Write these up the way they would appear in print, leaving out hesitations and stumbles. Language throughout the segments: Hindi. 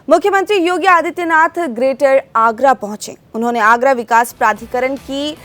मुख्यमंत्री योगी आदित्यनाथ ग्रेटर आगरा पहुंचे। उन्होंने आगरा विकास प्राधिकरण की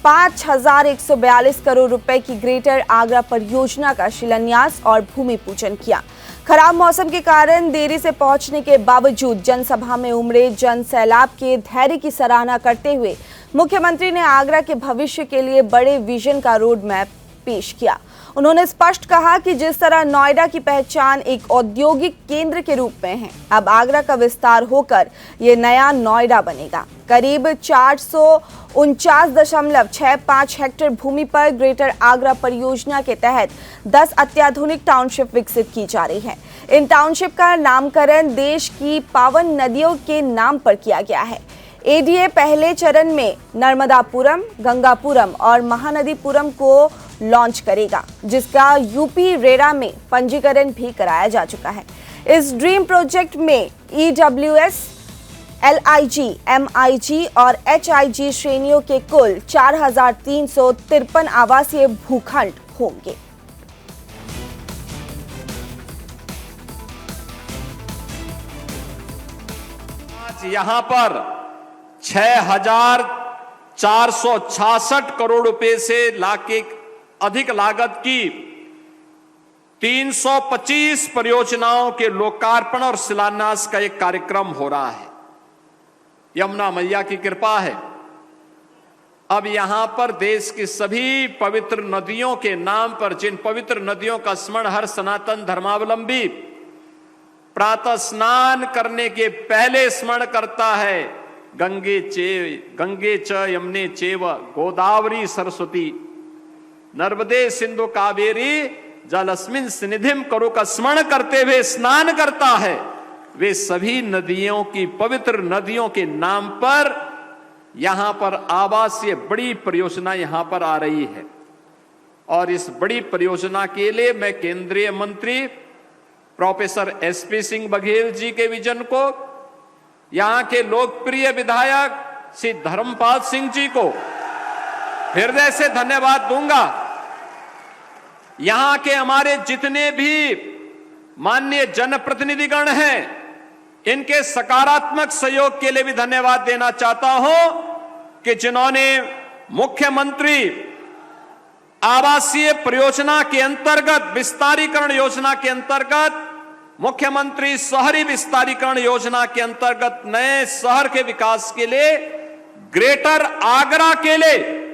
5,142 करोड़ रुपए की ग्रेटर आगरा परियोजना का शिलान्यास और भूमि पूजन किया। खराब मौसम के कारण देरी से पहुंचने के बावजूद जनसभा में उमड़े जन सैलाब के धैर्य की सराहना करते हुए मुख्यमंत्री ने आगरा के भविष्य के लिए बड़े विजन का रोड मैप पेश किया। उन्होंने स्पष्ट कहा कि जिस तरह नोएडा की पहचान एक औद्योगिक केंद्र के रूप में है, अब आगरा का विस्तार होकर ये नया नोएडा बनेगा। करीब 449.65 हेक्टेयर भूमि पर ग्रेटर आगरा परियोजना के तहत 10 अत्याधुनिक टाउनशिप विकसित की जा रही है। इन टाउनशिप का नामकरण देश की पावन नदियों के नाम पर किया गया है। एडीए पहले चरण में नर्मदापुरम, गंगापुरम और महानदीपुरम को लॉन्च करेगा, जिसका यूपी रेरा में पंजीकरण भी कराया जा चुका है। इस ड्रीम प्रोजेक्ट में ईडब्ल्यूएस, एलआईजी, एमआईजी और एचआईजी श्रेणियों के कुल 4,353 आवासीय भूखंड होंगे। आज यहां पर 6,466 करोड़ रुपए से अधिक लागत की 325 परियोजनाओं के लोकार्पण और शिलान्यास का एक कार्यक्रम हो रहा है। यमुना मैया की कृपा है, अब यहां पर देश की सभी पवित्र नदियों के नाम पर, जिन पवित्र नदियों का स्मरण हर सनातन धर्मावलंबी प्रातः स्नान करने के पहले स्मरण करता है, गंगे च यमुने चैव गोदावरी सरस्वती नर्मदे सिंधु कावेरी जलस्मिन् सन्निधिं करो का स्मरण करते हुए स्नान करता है। वे सभी नदियों की, पवित्र नदियों के नाम पर यहां पर आवासीय बड़ी परियोजना यहां पर आ रही है। और इस बड़ी परियोजना के लिए मैं केंद्रीय मंत्री प्रोफेसर एसपी सिंह बघेल जी के विजन को, यहां के लोकप्रिय विधायक श्री धर्मपाल सिंह जी को हृदय से धन्यवाद दूंगा। यहां के हमारे जितने भी माननीय जनप्रतिनिधिगण हैं, इनके सकारात्मक सहयोग के लिए भी धन्यवाद देना चाहता हूं कि जिन्होंने मुख्यमंत्री आवासीय परियोजना के अंतर्गत, विस्तारीकरण योजना के अंतर्गत, मुख्यमंत्री शहरी विस्तारीकरण योजना के अंतर्गत नए शहर के विकास के लिए ग्रेटर आगरा के लिए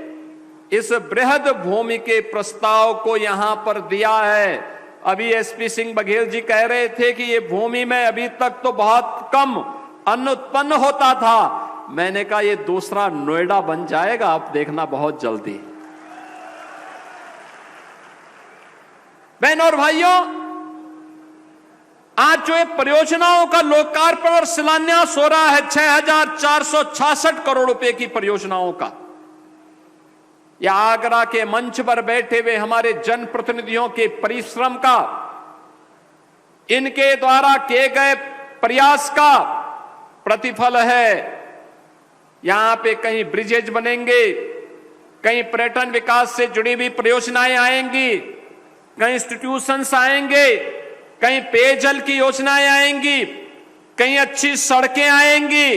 इस बृहद भूमि के प्रस्ताव को यहां पर दिया है। अभी एसपी सिंह बघेल जी कह रहे थे कि ये भूमि में अभी तक तो बहुत कम अन्न उत्पन्न होता था। मैंने कहा ये दूसरा नोएडा बन जाएगा, आप देखना बहुत जल्दी। बहनों और भाइयों, आज जो परियोजनाओं का लोकार्पण और शिलान्यास हो रहा है 6,466 करोड़ रुपए की परियोजनाओं का, यह आगरा के मंच पर बैठे हुए हमारे जनप्रतिनिधियों के परिश्रम का, इनके द्वारा किए गए प्रयास का प्रतिफल है। यहां पे कहीं ब्रिजेज बनेंगे, कहीं पर्यटन विकास से जुड़ी हुई परियोजनाएं आएंगी, कहीं इंस्टीट्यूशंस आएंगे, कहीं पेयजल की योजनाएं आएंगी, कहीं अच्छी सड़कें आएंगी,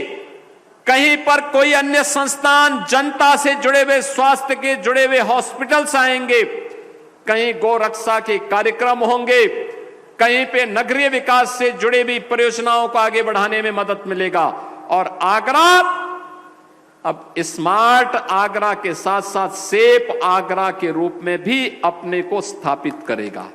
कहीं पर कोई अन्य संस्थान, जनता से जुड़े हुए, स्वास्थ्य के जुड़े हुए हॉस्पिटल्स आएंगे, कहीं गोरक्षा के कार्यक्रम होंगे, कहीं पे नगरीय विकास से जुड़ी हुई परियोजनाओं को आगे बढ़ाने में मदद मिलेगा। और आगरा अब स्मार्ट आगरा के साथ साथ सेफ आगरा के रूप में भी अपने को स्थापित करेगा।